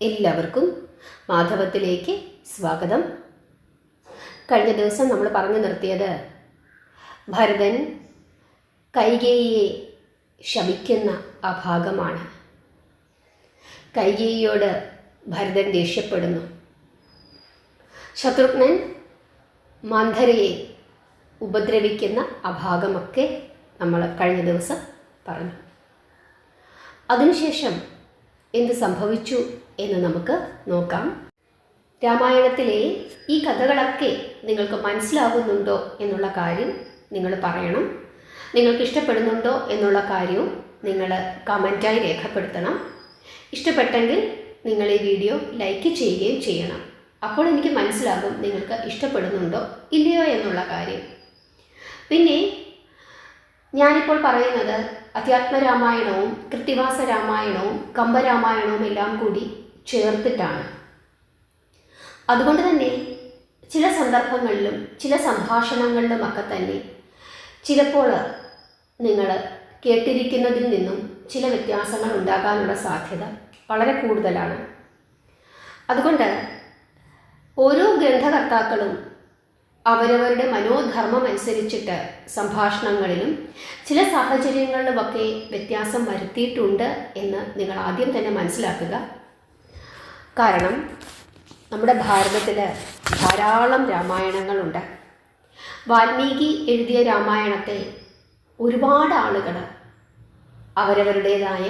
എല്ലാവർക്കും മാധവത്തിലേക്ക് സ്വാഗതം. കഴിഞ്ഞ ദിവസം നമ്മൾ പറഞ്ഞു നിർത്തിയത് ഭരതൻ കൈകേയിയെ ശപിക്കുന്ന ആ ഭാഗമാണ്. കൈകേയിയോട് ഭരതൻ ദേഷ്യപ്പെടുന്നു. ശത്രുഘ്നൻ മന്ധരയെ ഉപദ്രവിക്കുന്ന ആ ഭാഗമൊക്കെ നമ്മൾ കഴിഞ്ഞ ദിവസം പറഞ്ഞു. അതിനുശേഷം എന്ത് സംഭവിച്ചു എന്ന് നമുക്ക് നോക്കാം. രാമായണത്തിലെ ഈ കഥകളൊക്കെ നിങ്ങൾക്ക് മനസ്സിലാകുന്നുണ്ടോ എന്നുള്ള കാര്യം നിങ്ങൾ പറയണം. നിങ്ങൾക്ക് ഇഷ്ടപ്പെടുന്നുണ്ടോ എന്നുള്ള കാര്യവും നിങ്ങൾ കമൻറ്റായി രേഖപ്പെടുത്തണം. ഇഷ്ടപ്പെട്ടെങ്കിൽ നിങ്ങൾ ഈ വീഡിയോ ലൈക്ക് ചെയ്യുകയും ചെയ്യണം. അപ്പോൾ എനിക്ക് മനസ്സിലാകും നിങ്ങൾക്ക് ഇഷ്ടപ്പെടുന്നുണ്ടോ ഇല്ലയോ എന്നുള്ള കാര്യം. പിന്നെ ഞാനിപ്പോൾ പറയുന്നത് അധ്യാത്മരാമായണവും കൃത്തിവാസ രാമായണവും കമ്പരാമായണവും എല്ലാം കൂടി ചേർത്തിട്ടാണ്. അതുകൊണ്ട് തന്നെ ചില സന്ദർഭങ്ങളിലും ചില സംഭാഷണങ്ങളിലുമൊക്കെ തന്നെ ചിലപ്പോൾ നിങ്ങൾ കേട്ടിരിക്കുന്നതിൽ നിന്നും ചില വ്യത്യാസങ്ങൾ ഉണ്ടാകാനുള്ള സാധ്യത വളരെ കൂടുതലാണ്. അതുകൊണ്ട് ഓരോ ഗ്രന്ഥകർത്താക്കളും അവരവരുടെ മനോധർമ്മം അനുസരിച്ചിട്ട് സംഭാഷണങ്ങളിലും ചില സാഹചര്യങ്ങളിലുമൊക്കെ വ്യത്യാസം വരുത്തിയിട്ടുണ്ട് എന്ന് നിങ്ങൾ ആദ്യം തന്നെ മനസ്സിലാക്കുക. കാരണം നമ്മുടെ ഭാരതത്തിൽ ധാരാളം രാമായണങ്ങളുണ്ട്. വാൽമീകി എഴുതിയ രാമായണത്തെ ഒരുപാട് ആളുകൾ അവരവരുടേതായ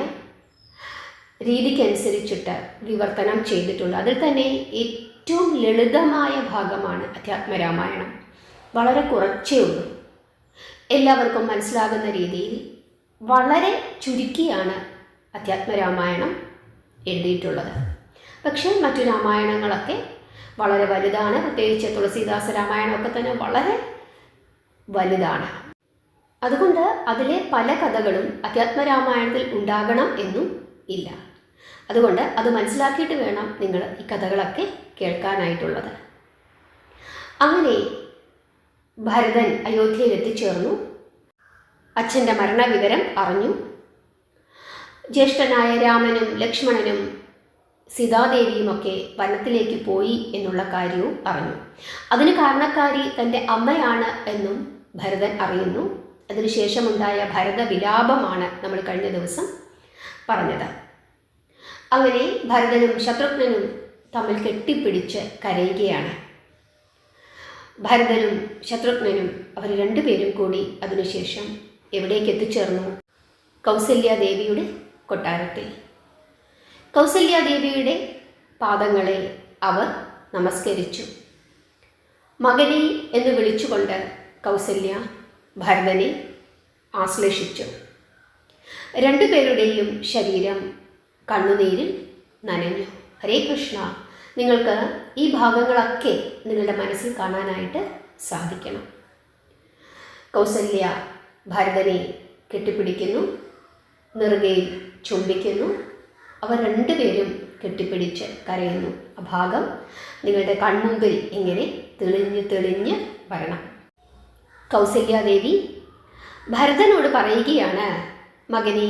രീതിക്കനുസരിച്ചിട്ട് വിവർത്തനം ചെയ്തിട്ടുണ്ട്. അതിൽ തന്നെ ഏറ്റവും ലളിതമായ ഭാഗമാണ് അധ്യാത്മരാമായണം. വളരെ കുറച്ചേ ഉള്ളൂ. എല്ലാവർക്കും മനസ്സിലാകുന്ന രീതിയിൽ വളരെ ചുരുക്കിയാണ് അധ്യാത്മരാമായണം എഴുതിയിട്ടുള്ളത്. പക്ഷേ മറ്റു രാമായണങ്ങളൊക്കെ വളരെ വലുതാണ്. പ്രത്യേകിച്ച് തുളസീദാസ രാമായണമൊക്കെ തന്നെ വളരെ വലുതാണ്. അതുകൊണ്ട് അതിലെ പല കഥകളും അധ്യാത്മരാമായണത്തിൽ ഉണ്ടാകണം എന്നും ഇല്ല. അതുകൊണ്ട് അത് മനസ്സിലാക്കിയിട്ട് വേണം നിങ്ങൾ ഈ കഥകളൊക്കെ കേൾക്കാനായിട്ടുള്ളത്. അങ്ങനെ ഭരതൻ അയോധ്യയിൽ എത്തിച്ചേർന്നു. അച്ഛൻ്റെ മരണവിവരം അറിഞ്ഞു. ജ്യേഷ്ഠനായ രാമനും ലക്ഷ്മണനും സീതാദേവിയുമൊക്കെ വനത്തിലേക്ക് പോയി എന്നുള്ള കാര്യവും അറിഞ്ഞു. അതിന് കാരണക്കാരി തൻ്റെ അമ്മയാണ് എന്നും ഭരതൻ അറിയുന്നു. അതിനുശേഷമുണ്ടായ ഭരത വിലാപമാണ് നമ്മൾ കഴിഞ്ഞ ദിവസം പറഞ്ഞത്. അങ്ങനെ ഭരതനും ശത്രുഘ്നനും തമ്മിൽ കെട്ടിപ്പിടിച്ച് കരയുകയാണ്. ഭരതനും ശത്രുഘ്നനും അവർ രണ്ടുപേരും കൂടി അതിനുശേഷം എവിടേക്ക് എത്തിച്ചേർന്നു? കൗസല്യാദേവിയുടെ കൊട്ടാരത്തിൽ. കൗസല്യാദേവിയുടെ പാദങ്ങളെ അവർ നമസ്കരിച്ചു. മകനെ എന്ന് വിളിച്ചുകൊണ്ട് കൗസല്യ ഭരതനെ ആശ്ലേഷിച്ചു. രണ്ടുപേരുടെയും ശരീരം കണ്ണുനീരിൽ നനഞ്ഞു. ഹരേ കൃഷ്ണ. നിങ്ങൾക്ക് ഈ ഭാഗങ്ങളൊക്കെ നിങ്ങളുടെ മനസ്സിൽ കാണാനായിട്ട് സാധിക്കണം. കൗസല്യ ഭരതനെ കെട്ടിപ്പിടിക്കുന്നു, നെറുകയിൽ ചുംബിക്കുന്നു. അവർ രണ്ടുപേരും കെട്ടിപ്പിടിച്ച് കരയുന്നു. ആ ഭാഗം നിങ്ങളുടെ കൺമുമ്പിൽ ഇങ്ങനെ തെളിഞ്ഞ് തെളിഞ്ഞ് വരണം. കൗസല്യാദേവി ഭരതനോട് പറയുകയാണ്, മകനെ,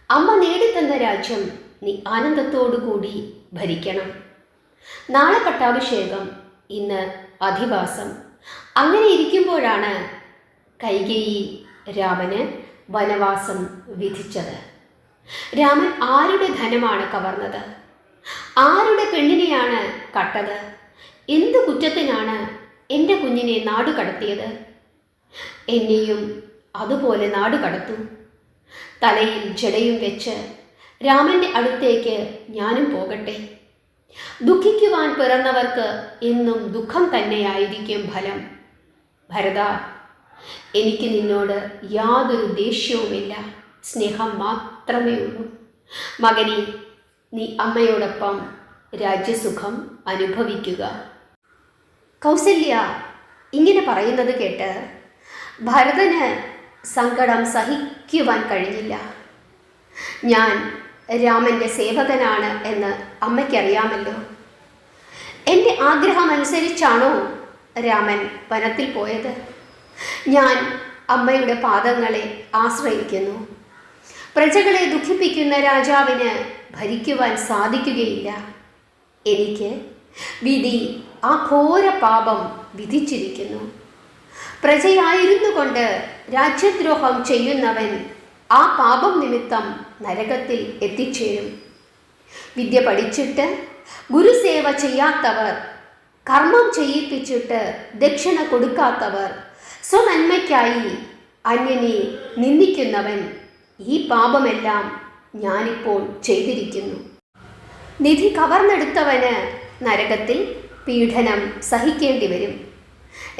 അമ്മ നേടിത്തന്ന രാജ്യം നീ ആനന്ദത്തോടുകൂടി ഭരിക്കണം. നാളെ പട്ടാഭിഷേകം, ഇന്ന് അധിവാസം. അങ്ങനെ ഇരിക്കുമ്പോഴാണ് കൈകേയി രാമന് വനവാസം വിധിച്ചത്. രാമൻ ആരുടെ ധനമാണ് കവർന്നത്? ആരുടെ പെണ്ണിനെയാണ് കട്ടത്? എന്ത് കുറ്റത്തിനാണ് എൻ്റെ കുഞ്ഞിനെ നാടു കടത്തിയത്? എന്നെയും അതുപോലെ നാടു കടത്തു. തലയിൽ ജടയും വെച്ച് രാമൻ്റെ അടുത്തേക്ക് ഞാനും പോകട്ടെ. ദുഃഖിക്കുവാൻ പിറന്നവർക്ക് എന്നും ദുഃഖം തന്നെയായിരിക്കും ഫലം. ഭരത, എനിക്ക് നിന്നോട് യാതൊരു ദേഷ്യവുമില്ല, സ്നേഹം മാത്രമേ ഉള്ളൂ. മകനെ, നീ അമ്മയോടൊപ്പം രാജ്യസുഖം അനുഭവിക്കുക. കൗസല്യ ഇങ്ങനെ പറയുന്നത് കേട്ട് ഭരതന് സങ്കടം സഹിക്കുവാൻ കഴിഞ്ഞില്ല. ഞാൻ രാമൻ്റെ സേവകനാണ് എന്ന് അമ്മയ്ക്കറിയാമല്ലോ. എൻ്റെ ആഗ്രഹമനുസരിച്ചാണോ രാമൻ വനത്തിൽ പോയത്? ഞാൻ അമ്മയുടെ പാദങ്ങളെ ആശ്രയിക്കുന്നു. പ്രജകളെ ദുഃഖിപ്പിക്കുന്ന രാജാവിന് ഭരിക്കുവാൻ സാധിക്കുകയില്ല. എനിക്ക് വിധി ആ ഘോര പാപം വിധിച്ചിരിക്കുന്നു. പ്രജയായിരുന്നു കൊണ്ട് രാജ്യദ്രോഹം ചെയ്യുന്നവൻ ആ പാപം നിമിത്തം നരകത്തിൽ എത്തിച്ചേരും. വിദ്യ പഠിച്ചിട്ട് ഗുരുസേവ ചെയ്യാത്തവർ, കർമ്മം ചെയ്യിപ്പിച്ചിട്ട് ദക്ഷിണ കൊടുക്കാത്തവർ, സ്വനന്മയ്ക്കായി അന്യനെ നിന്ദിക്കുന്നവൻ, ഈ പാപമെല്ലാം ഞാനിപ്പോൾ ചെയ്തിരിക്കുന്നു. നിധി കവർന്നെടുത്തവന് നരകത്തിൽ പീഡനം സഹിക്കേണ്ടി വരും.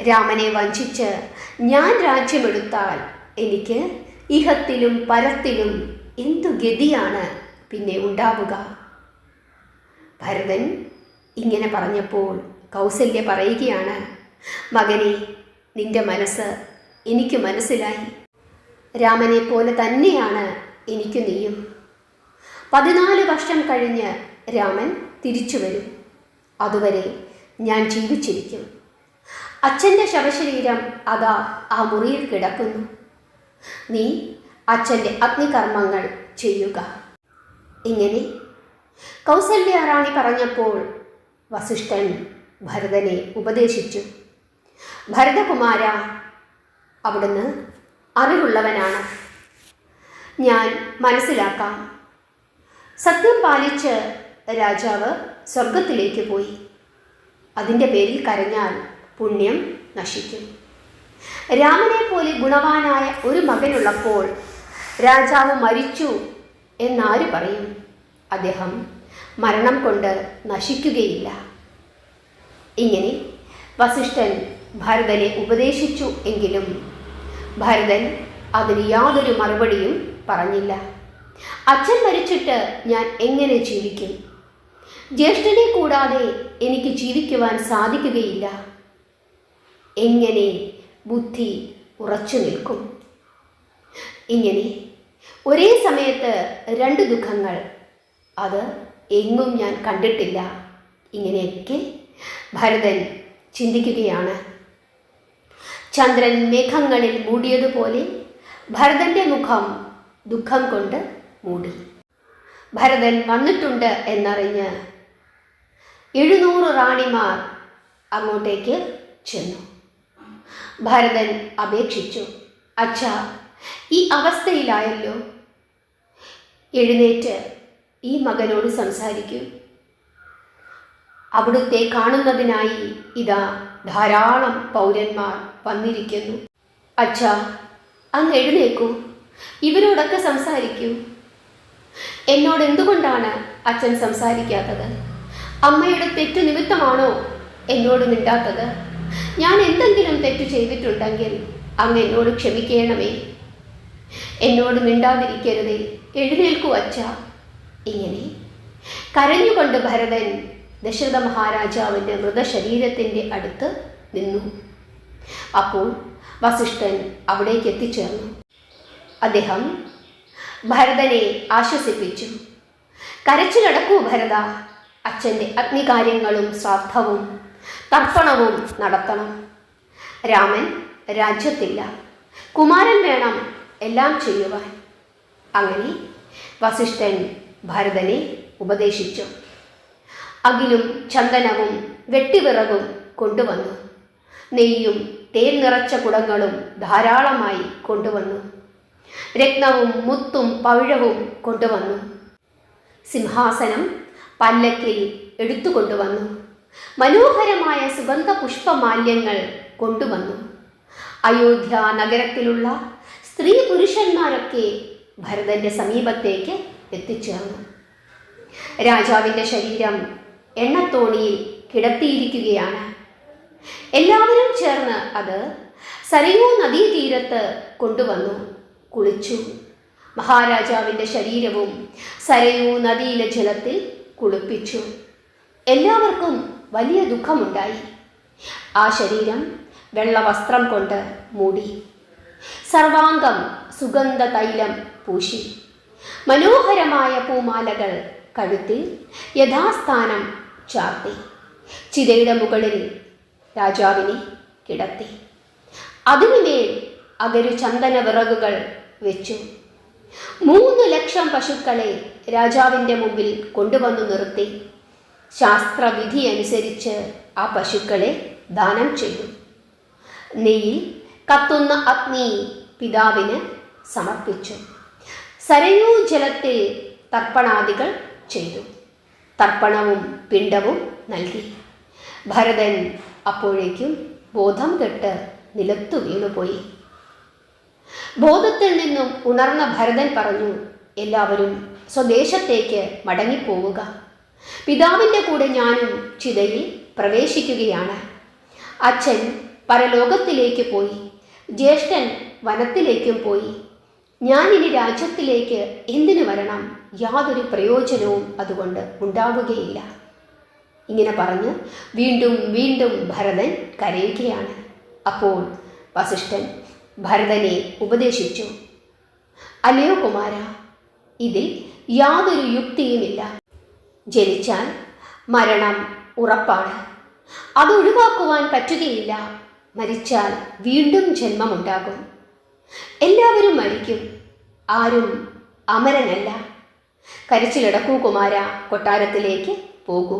രാമനെ വഞ്ചിച്ച് ഞാൻ രാജ്യമെടുത്താൽ എനിക്ക് ഇഹത്തിലും പരത്തിലും എന്തു ഗതിയാണ് പിന്നെ ഉണ്ടാവുക? ഭരതൻ ഇങ്ങനെ പറഞ്ഞപ്പോൾ കൗസല്യ പറയുകയാണ്, മകനെ, നിന്റെ മനസ്സ് എനിക്ക് മനസ്സിലായി. രാമനെ പോലെ തന്നെയാണ് എനിക്ക് നീയും. 14 വർഷം കഴിഞ്ഞ് രാമൻ തിരിച്ചു വരും. അതുവരെ ഞാൻ ജീവിച്ചിരിക്കും. അച്ഛൻ്റെ ശവശരീരം അതാ ആ മുറിയിൽ കിടക്കുന്നു. നീ അച്ഛൻ്റെ അഗ്നികർമ്മങ്ങൾ ചെയ്യുക. ഇങ്ങനെ കൗസല്യ റാണി പറഞ്ഞപ്പോൾ വസിഷ്ഠൻ ഭരതനെ ഉപദേശിച്ചു. ഭരതകുമാര, അവിടുന്ന് അറിവുള്ളവനാണ്. ഞാൻ മനസ്സിലാക്കാം. സത്യം പാലിച്ച് രാജാവ് സ്വർഗത്തിലേക്ക് പോയി. അതിൻ്റെ പേരിൽ കരഞ്ഞാൽ പുണ്യം നശിക്കും. രാമനെ പോലെ ഗുണവാനായ ഒരു മകനുള്ളപ്പോൾ രാജാവ് മരിച്ചു എന്നാര് പറയും? അദ്ദേഹം മരണം കൊണ്ട് നശിക്കുകയില്ല. ഇങ്ങനെ വസിഷ്ഠൻ ഭരതനെ ഉപദേശിച്ചു. എങ്കിലും ഭരതൻ അതിന് യാതൊരു മറുപടിയും പറഞ്ഞില്ല. അച്ഛൻ മരിച്ചിട്ട് ഞാൻ എങ്ങനെ ജീവിക്കും? ജ്യേഷ്ഠനെ കൂടാതെ എനിക്ക് ജീവിക്കുവാൻ സാധിക്കുകയില്ല. എങ്ങനെ ബുദ്ധി ഉറച്ചു നിൽക്കും? ഇങ്ങനെ ഒരേ സമയത്ത് 2 ദുഃഖങ്ങൾ, അത് എങ്ങും ഞാൻ കണ്ടിട്ടില്ല. ഇങ്ങനെയൊക്കെ ഭരതൻ ചിന്തിക്കുകയാണ്. ചന്ദ്രൻ മേഘങ്ങളിൽ മൂടിയതുപോലെ ഭരതൻ്റെ മുഖം ദുഃഖം കൊണ്ട് മൂടി. ഭരതൻ വന്നിട്ടുണ്ട് എന്നറിഞ്ഞ് 700 റാണിമാർ അങ്ങോട്ടേക്ക് ചെന്നു. ഭരതൻ അപേക്ഷിച്ചു, അച്ഛാ, ഈ അവസ്ഥയിലായല്ലോ, എഴുന്നേറ്റ് ഈ മകനോട് സംസാരിക്കൂ. അവിടുത്തെ കാണുന്നതിനായി ഇതാ ധാരാളം പൗരന്മാർ വന്നിരിക്കുന്നു. അച്ഛാ, അങ്ങ് എഴുന്നേക്കൂ, ഇവരോടൊക്കെ സംസാരിക്കൂ. എന്നോട് എന്തുകൊണ്ടാണ് അച്ഛൻ സംസാരിക്കാത്തത്? അമ്മയുടെ തെറ്റു നിമിത്തമാണോ എന്നോട് മിണ്ടാത്തത്? ഞാൻ എന്തെങ്കിലും തെറ്റു ചെയ്തിട്ടുണ്ടെങ്കിൽ അങ്ങ് എന്നോട് ക്ഷമിക്കണമേ. എന്നോട് മിണ്ടാതിരിക്കരുതേ, എഴുന്നേൽക്കൂ അച്ഛാ. ഇങ്ങനെ കരഞ്ഞുകൊണ്ട് ഭരതൻ ദശരഥ മഹാരാജാവിൻ്റെ മൃതശരീരത്തിൻ്റെ അടുത്ത് നിന്നു. അപ്പോൾ വസിഷ്ഠൻ അവിടേക്ക് എത്തിച്ചേർന്നു. അദ്ദേഹം ഭരതനെ ആശ്വസിപ്പിച്ചു. കരച്ചിലടക്കൂ ഭരത, അച്ഛൻ്റെ അഗ്നികാര്യങ്ങളും ശ്രാദ്ധവും തർപ്പണവും നടത്തണം. രാമൻ രാജ്യത്തില്ല, കുമാരൻ വേണം എല്ലാം ചെയ്യുവാൻ. അങ്ങനെ വസിഷ്ഠൻ ഭരതനെ ഉപദേശിച്ചു. അകിലും ചന്ദനവും വെട്ടിവിറകും കൊണ്ടുവന്നു. നെയ്യും തേൻ നിറച്ച കുടങ്ങളും ധാരാളമായി കൊണ്ടുവന്നു. രത്നവും മുത്തും പവിഴവും കൊണ്ടുവന്നു. സിംഹാസനം പല്ലക്കിൽ എടുത്തുകൊണ്ടുവന്നു. മനോഹരമായ സുഗന്ധ പുഷ്പമാല്യങ്ങൾ കൊണ്ടുവന്നു. അയോധ്യ നഗരത്തിലുള്ള സ്ത്രീ പുരുഷന്മാരൊക്കെ ഭരതൻ്റെ സമീപത്തേക്ക് എത്തിച്ചേർന്നു. രാജാവിൻ്റെ ശരീരം എണ്ണത്തോണിയിൽ കിടത്തിയിരിക്കുകയാണ്. എല്ലാവരും ചേർന്ന് അത് സരയൂ നദീതീരത്ത് കൊണ്ടുവന്നു കുളിച്ചു. മഹാരാജാവിൻ്റെ ശരീരവും സരയൂ നദിയിലെ ജലത്തിൽ കുളിപ്പിച്ചു. എല്ലാവർക്കും വലിയ ദുഃഖമുണ്ടായി. ആ ശരീരം വെള്ളവസ്ത്രം കൊണ്ട് മൂടി. സർവാംഗം സുഗന്ധ തൈലം പൂശി. മനോഹരമായ പൂമാലകൾ കഴുത്തിൽ യഥാസ്ഥാനം ചാർത്തി. ചിതയുടെ മുകളിൽ രാജാവിനെ കിടത്തി. അതിനുമേൽ അകരു ചന്ദന വിറകുകൾ വെച്ചു. 3 ലക്ഷം പശുക്കളെ രാജാവിൻ്റെ മുമ്പിൽ കൊണ്ടുവന്നു നിർത്തി ശാസ്ത്രവിധി അനുസരിച്ച് ആ പശുക്കളെ ദാനം ചെയ്തു. നെയ്യിൽ കത്തുന്ന അഗ്നി പിതാവിന് സമർപ്പിച്ചു. സരയൂ ജലത്തിൽ തർപ്പണാദികൾ ചെയ്തു. തർപ്പണവും പിണ്ടവും നൽകി. ഭരതൻ അപ്പോഴേക്കും ബോധം കെട്ട് നിലത്തു വീണുപോയി. ബോധത്തിൽ നിന്നും ഉണർന്ന ഭരതൻ പറഞ്ഞു, എല്ലാവരും സ്വദേശത്തേക്ക് മടങ്ങിപ്പോവുക. പിതാവിൻ്റെ കൂടെ ഞാനും ചിതയിൽ പ്രവേശിക്കുകയാണ്. അച്ഛൻ പരലോകത്തിലേക്ക് പോയി, ജ്യേഷ്ഠൻ വനത്തിലേക്കും പോയി. ഞാനിനി രാജ്യത്തിലേക്ക് എന്തിനു വരണം? യാതൊരു പ്രയോജനവും അതുകൊണ്ട് ഉണ്ടാവുകയില്ല. ഇങ്ങനെ പറഞ്ഞ് വീണ്ടും വീണ്ടും ഭരതൻ കരയുകയാണ്. അപ്പോൾ വസിഷ്ഠൻ ഭരതനെ ഉപദേശിച്ചു, അല്ലയോ കുമാര, ഇതിൽ യാതൊരു യുക്തിയുമില്ല. ജനിച്ചാൽ മരണം ഉറപ്പാണ്. അത് ഒഴിവാക്കുവാൻ പറ്റുകയില്ല. മരിച്ചാൽ വീണ്ടും ജന്മമുണ്ടാകും. എല്ലാവരും മരിക്കും, ആരും അമരനല്ല. കരച്ചിലടക്കൂ കുമാര, കൊട്ടാരത്തിലേക്ക് പോകൂ.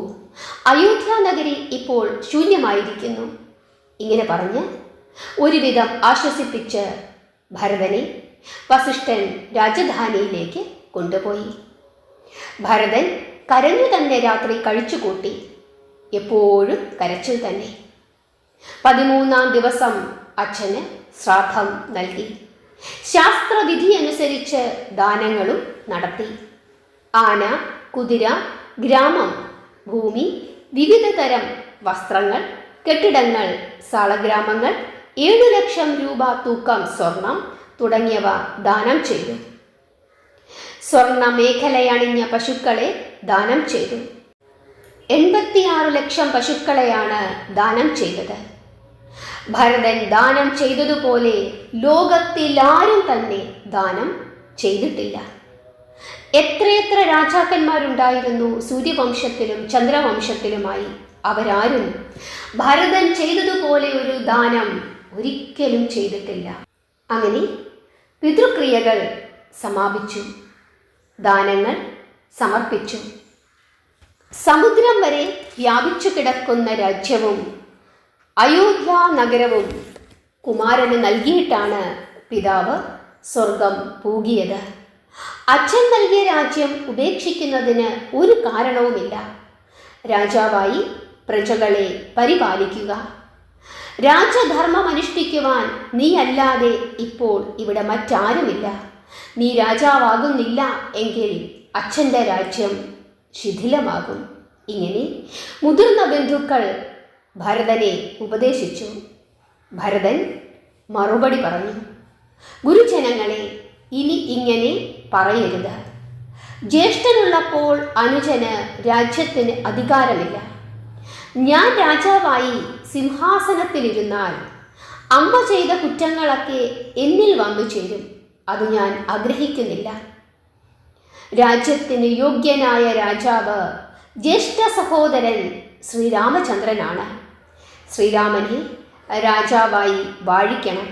അയോധ്യ നഗരി ഇപ്പോൾ ശൂന്യമായിരിക്കുന്നു. ഇങ്ങനെ പറഞ്ഞ് ഒരുവിധം ആശ്വസിപ്പിച്ച് ഭരതനെ വസിഷ്ഠൻ രാജധാനിയിലേക്ക് കൊണ്ടുപോയി. ഭരതൻ കരഞ്ഞു തന്നെ രാത്രി കഴിച്ചുകൂട്ടി. എപ്പോഴും കരച്ചിൽ തന്നെ. 13-ാം ദിവസം അച്ഛന് ശ്രാദ്ധം നൽകി. ശാസ്ത്രവിധി അനുസരിച്ച് ദാനങ്ങളും നടത്തി. ആന, കുതിര, ഗ്രാമം, ഭൂമി, വിവിധ തരം വസ്ത്രങ്ങൾ, കെട്ടിടങ്ങൾ, സാളഗ്രാമങ്ങൾ, 7 ലക്ഷം രൂപ തൂക്കം സ്വർണം തുടങ്ങിയവ ദാനം ചെയ്തു. സ്വർണ്ണ മേഖലയണിഞ്ഞ പശുക്കളെ ദാനം ചെയ്തു. 86 ലക്ഷം പശുക്കളെയാണ് ദാനം ചെയ്തത്. ഭരതൻ ദാനം ചെയ്തതുപോലെ ലോകത്തിൽ ആരും തന്നെ ദാനം ചെയ്തിട്ടില്ല. എത്രയെത്ര രാജാക്കന്മാരുണ്ടായിരുന്നു സൂര്യവംശത്തിലും ചന്ദ്രവംശത്തിലുമായി. അവരാരും ഭരതൻ ചെയ്തതുപോലെ ഒരു ദാനം ഒരിക്കലും ചെയ്തിട്ടില്ല. അങ്ങനെ പിതൃക്രിയകൾ സമാപിച്ചു. ദാനങ്ങൾ സമർപ്പിച്ചു. സമുദ്രം വരെ വ്യാപിച്ചു കിടക്കുന്ന രാജ്യവും അയോധ്യ നഗരവും കുമാരന് നൽകിയിട്ടാണ് പിതാവ് സ്വർഗം പൂകിയത്. അച്ഛൻ നൽകിയ രാജ്യം ഉപേക്ഷിക്കുന്നതിന് ഒരു കാരണവുമില്ല. രാജാവായി പ്രജകളെ പരിപാലിക്കുക, രാജധർമ്മം അനുഷ്ഠിക്കുവാൻ നീയല്ലാതെ ഇപ്പോൾ ഇവിടെ മറ്റാരുമില്ല. നീ രാജാവാകുന്നില്ല എങ്കിൽ അച്ഛൻ്റെ രാജ്യം ശിഥിലമാകും. ഇങ്ങനെ മുതിർന്ന ബന്ധുക്കൾ ഭരതനെ ഉപദേശിച്ചു. ഭരതൻ മറുപടി പറഞ്ഞു, ഗുരുജനങ്ങളെ, ഇനി ഇങ്ങനെ പറയരുത്. ജ്യേഷ്ഠനുള്ളപ്പോൾ അനുജന് രാജ്യത്തിന് അധികാരമില്ല. ഞാൻ രാജാവായി സിംഹാസനത്തിലിരുന്നാൽ അമ്മ ചെയ്ത കുറ്റങ്ങളൊക്കെ എന്നിൽ വന്നു ചേരും. അത് ഞാൻ ആഗ്രഹിക്കുന്നില്ല. രാജ്യത്തിന് യോഗ്യനായ രാജാവ് ജ്യേഷ്ഠ സഹോദരൻ ശ്രീരാമചന്ദ്രനാണ്. ശ്രീരാമനെ രാജാവായി വാഴിക്കണം.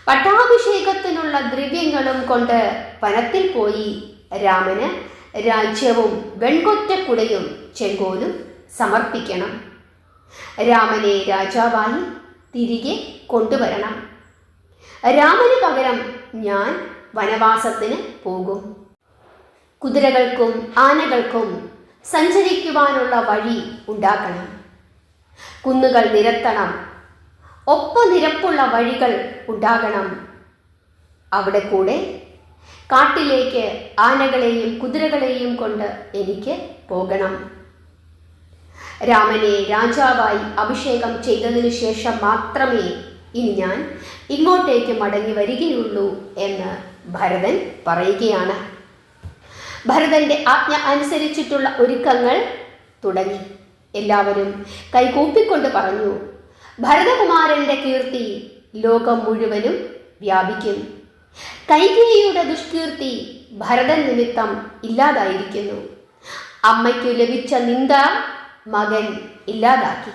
പട്ടാഭിഷേകത്തിനുള്ള ദ്രവ്യങ്ങളും കൊണ്ട് വനത്തിൽ പോയി രാമന് രാജ്യവും വെൺകൊറ്റക്കുടയും ചെങ്കോലും സമർപ്പിക്കണം. രാമനെ രാജാവായി തിരികെ കൊണ്ടുവരണം. രാമന് പകരം ഞാൻ വനവാസത്തിന് പോകും. കുതിരകൾക്കും ആനകൾക്കും സഞ്ചരിക്കുവാനുള്ള വഴി ഉണ്ടാക്കണം. കുന്നുകൾ നിരത്തണം. ഒപ്പനിരപ്പുള്ള വഴികൾ ഉണ്ടാകണം. അവിടെ കൂടെ കാട്ടിലേക്ക് ആനകളെയും കുതിരകളെയും കൊണ്ട് എനിക്ക് പോകണം. രാമനെ രാജാവായി അഭിഷേകം ചെയ്തതിനു ശേഷം മാത്രമേ ഇനി ഞാൻ ഇങ്ങോട്ടേക്ക് മടങ്ങി വരികയുള്ളൂ എന്ന് ഭരതൻ പറയുകയാണ്. ഭരതന്റെ ആജ്ഞ അനുസരിച്ചിട്ടുള്ള ഒരുക്കങ്ങൾ തുടങ്ങി. എല്ലാവരും കൈകൂപ്പിക്കൊണ്ട് പറഞ്ഞു, ഭരതകുമാരന്റെ കീർത്തി ലോകം മുഴുവനും വ്യാപിക്കും. കൈകേയിയുടെ ദുഷ്കീർത്തി ഭരതൻ നിമിത്തം ഇല്ലാതായിരിക്കുന്നു. അമ്മയ്ക്കു ലഭിച്ച നിന്ദ മകൻ ഇല്ലാതാക്കി.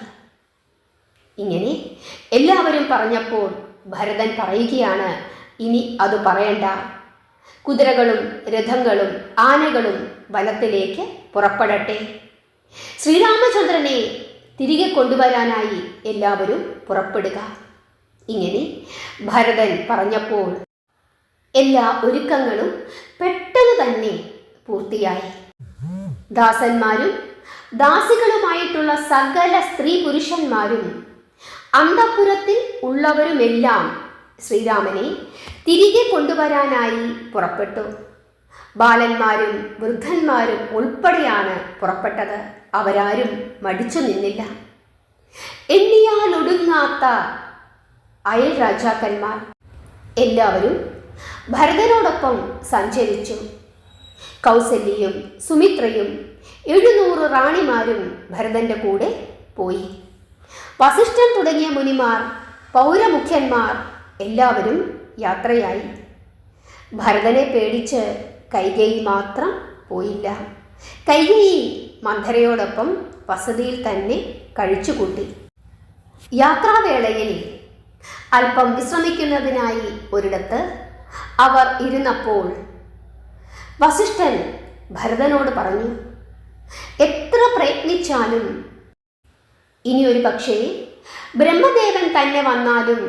ഇങ്ങനെ എല്ലാവരും പറഞ്ഞപ്പോൾ ഭരതൻ പറയുകയാണ്, ഇനി അത് പറയണ്ട. കുതിരകളും രഥങ്ങളും ആനകളും വനത്തിലേക്ക് പുറപ്പെടട്ടെ. ശ്രീരാമചന്ദ്രനെ തിരികെ കൊണ്ടുവരാനായി എല്ലാവരും പുറപ്പെടുക. ഇങ്ങനെ ഭരതൻ പറഞ്ഞപ്പോൾ എല്ലാ ഒരുക്കങ്ങളും പെട്ടെന്ന് തന്നെ പൂർത്തിയായി. ദാസന്മാരും ദാസികളുമായിട്ടുള്ള സകല സ്ത്രീ പുരുഷന്മാരും അന്തഃപുരത്തിൽ ഉള്ളവരുമെല്ലാം ശ്രീരാമനെ തിരികെ കൊണ്ടുവരാനായി പുറപ്പെട്ടു. ബാലന്മാരും വൃദ്ധന്മാരും ഉൾപ്പെടെയാണ് പുറപ്പെട്ടത്. അവരാരും മടിച്ചു നിന്നില്ല. എണ്ണിയാൽ ഒടുങ്ങാത്ത അയൽ രാജാക്കന്മാർ എല്ലാവരും ഭരതനോടൊപ്പം സഞ്ചരിച്ചു. കൗസല്യയും സുമിത്രയും 700 റാണിമാരും ഭരതന്റെ കൂടെ പോയി. വസിഷ്ഠൻ തുടങ്ങിയ മുനിമാർ, പൗരമുഖ്യന്മാർ എല്ലാവരും യാത്രയായി. ഭരതനെ പേടിച്ച് കൈകേയി മാത്രം പോയില്ല. കൈകേയി മന്ധരയോടൊപ്പം വസതിയിൽ തന്നെ കഴിച്ചുകൂട്ടി. യാത്രാവേളയിൽ അല്പം വിശ്രമിക്കുന്നതിനായി ഒരിടത്ത് അവർ ഇരുന്നപ്പോൾ വസിഷ്ഠൻ ഭരതനോട് പറഞ്ഞു, എത്ര പ്രയത്നിച്ചാലും ഇനിയൊരു പക്ഷേ ബ്രഹ്മദേവൻ തന്നെ വന്നാലും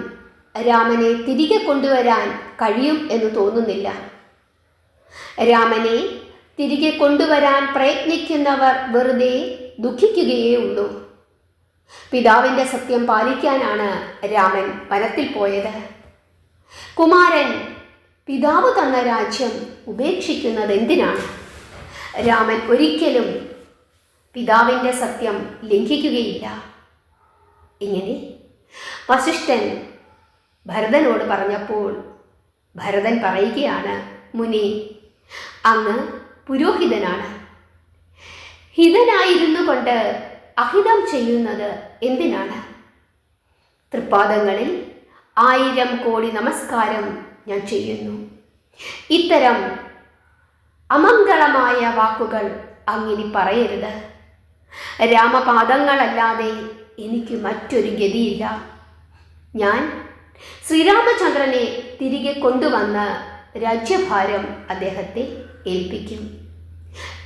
രാമനെ തിരികെ കൊണ്ടുവരാൻ കഴിയും എന്ന് തോന്നുന്നില്ല. രാമനെ തിരികെ കൊണ്ടുവരാൻ പ്രയത്നിക്കുന്നവർ വെറുതെ ദുഃഖിക്കുകയേ ഉള്ളൂ. പിതാവിൻ്റെ സത്യം പാലിക്കാനാണ് രാമൻ വനത്തിൽ പോയത്. കുമാരൻ പിതാവ് തന്ന രാജ്യം ഉപേക്ഷിക്കുന്നത് എന്തിനാണ്? രാമൻ ഒരിക്കലും പിതാവിൻ്റെ സത്യം ലംഘിക്കുകയില്ല. ഇങ്ങനെ വസിഷ്ഠൻ ഭരതനോട് പറഞ്ഞപ്പോൾ ഭരതൻ പറയുകയാണ്, മുനി, അങ്ങ് പുരോഹിതനാണ്. ഹിതനായിരുന്നു കൊണ്ട് അഹിതം ചെയ്യുന്നത് എന്തിനാണ്? തൃപ്പാദങ്ങളിൽ 1000 കോടി നമസ്കാരം ഞാൻ ചെയ്യുന്നു. ഇത്തരം അമംഗളമായ വാക്കുകൾ അങ്ങിനി പറയരുത്. രാമപാദങ്ങളല്ലാതെ എനിക്ക് മറ്റൊരു ഗതിയില്ല. ഞാൻ ശ്രീരാമചന്ദ്രനെ തിരികെ കൊണ്ടുവന്ന് രാജ്യഭാരം അദ്ദേഹത്തെ ഏൽപ്പിക്കും.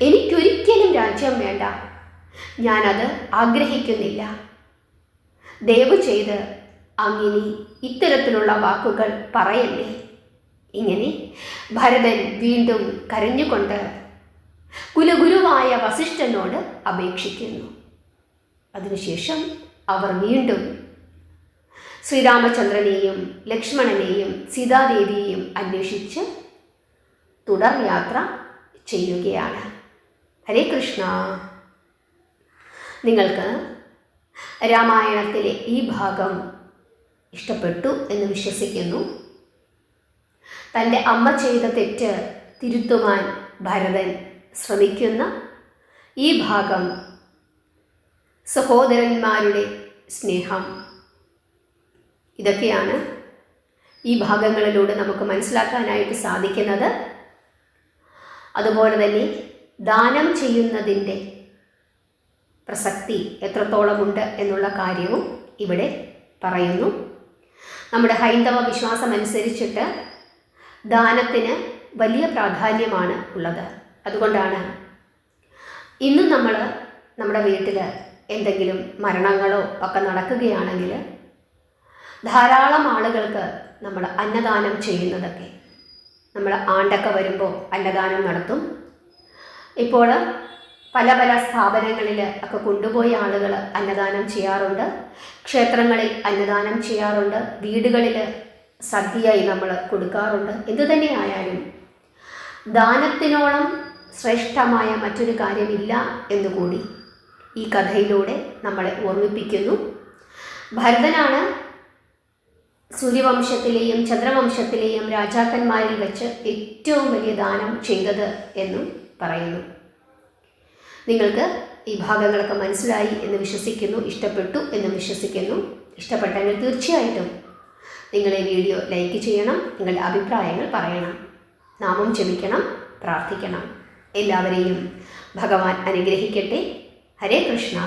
എനിക്കൊരിക്കലും രാജ്യം വേണ്ട. ഞാനത് ആഗ്രഹിക്കുന്നില്ല. ദയവ് ചെയ്ത് അങ്ങിനി ഇത്തരത്തിലുള്ള വാക്കുകൾ പറയല്ലേ. ഇങ്ങനെ ഭരതൻ വീണ്ടും കരഞ്ഞുകൊണ്ട് കുലഗുരുവായ വസിഷ്ഠനോട് അപേക്ഷിക്കുന്നു. അതിനുശേഷം അവർ വീണ്ടും ശ്രീരാമചന്ദ്രനെയും ലക്ഷ്മണനെയും സീതാദേവിയെയും അന്വേഷിച്ച് തുടർ യാത്ര ചെയ്യുകയാണ്. ഹരേ കൃഷ്ണ. നിങ്ങൾക്ക് രാമായണത്തിലെ ഈ ഭാഗം ഇഷ്ടപ്പെട്ടു എന്ന് വിശ്വസിക്കുന്നു. തൻ്റെ അമ്മ ചെയ്ത തെറ്റ് തിരുത്തുവാൻ ഭരതൻ ശ്രമിക്കുന്ന ഈ ഭാഗം സഹോദരന്മാരുടെ സ്നേഹം, ഇതൊക്കെയാണ് ഈ ഭാഗങ്ങളിലൂടെ നമുക്ക് മനസ്സിലാക്കാനായിട്ട് സാധിക്കുന്നത്. അതുപോലെ തന്നെ ദാനം ചെയ്യുന്നതിൻ്റെ പ്രസക്തി എത്രത്തോളമുണ്ട് എന്നുള്ള കാര്യവും ഇവിടെ പറയുന്നു. നമ്മുടെ ഹൈന്ദവ വിശ്വാസമനുസരിച്ചിട്ട് ദാനത്തിന് വലിയ പ്രാധാന്യമാണ് ഉള്ളത്. അതുകൊണ്ടാണ് ഇന്നും നമ്മൾ നമ്മുടെ വീട്ടിൽ എന്തെങ്കിലും മരണങ്ങളോ ഒക്കെ നടക്കുകയാണെങ്കിൽ ധാരാളം ആളുകൾക്ക് നമ്മൾ അന്നദാനം ചെയ്യുന്നതൊക്കെ. നമ്മൾ ആണ്ടൊക്കെ വരുമ്പോൾ അന്നദാനം നടത്തും. ഇപ്പോൾ പല പല സ്ഥാപനങ്ങളിൽ ഒക്കെ കൊണ്ടുപോയ ആളുകൾ അന്നദാനം ചെയ്യാറുണ്ട്. ക്ഷേത്രങ്ങളിൽ അന്നദാനം ചെയ്യാറുണ്ട്. വീടുകളിൽ സദ്യയായി നമ്മൾ കൊടുക്കാറുണ്ട്. എന്തു തന്നെയായാലും ദാനത്തിനോളം ശ്രേഷ്ഠമായ മറ്റൊരു കാര്യമില്ല എന്നുകൂടി ഈ കഥയിലൂടെ നമ്മളെ ഓർമ്മിപ്പിക്കുന്നു. ഭരതനാണ് സൂര്യവംശത്തിലെയും ചന്ദ്രവംശത്തിലെയും രാജാക്കന്മാരിൽ വെച്ച് ഏറ്റവും വലിയ ദാനം ചെയ്തത് എന്നും പറയുന്നു. നിങ്ങൾക്ക് ഈ ഭാഗങ്ങളൊക്കെ മനസ്സിലായി എന്ന് വിശ്വസിക്കുന്നു. ഇഷ്ടപ്പെട്ടു എന്ന് വിശ്വസിക്കുന്നു. ഇഷ്ടപ്പെട്ടെങ്കിൽ തീർച്ചയായിട്ടും നിങ്ങൾ ഈ വീഡിയോ ലൈക്ക് ചെയ്യണം. നിങ്ങളുടെ അഭിപ്രായങ്ങൾ പറയണം. നാമം ജപിക്കണം, പ്രാർത്ഥിക്കണം. എല്ലാവരെയും ഭഗവാൻ അനുഗ്രഹിക്കട്ടെ. ഹരേ കൃഷ്ണ.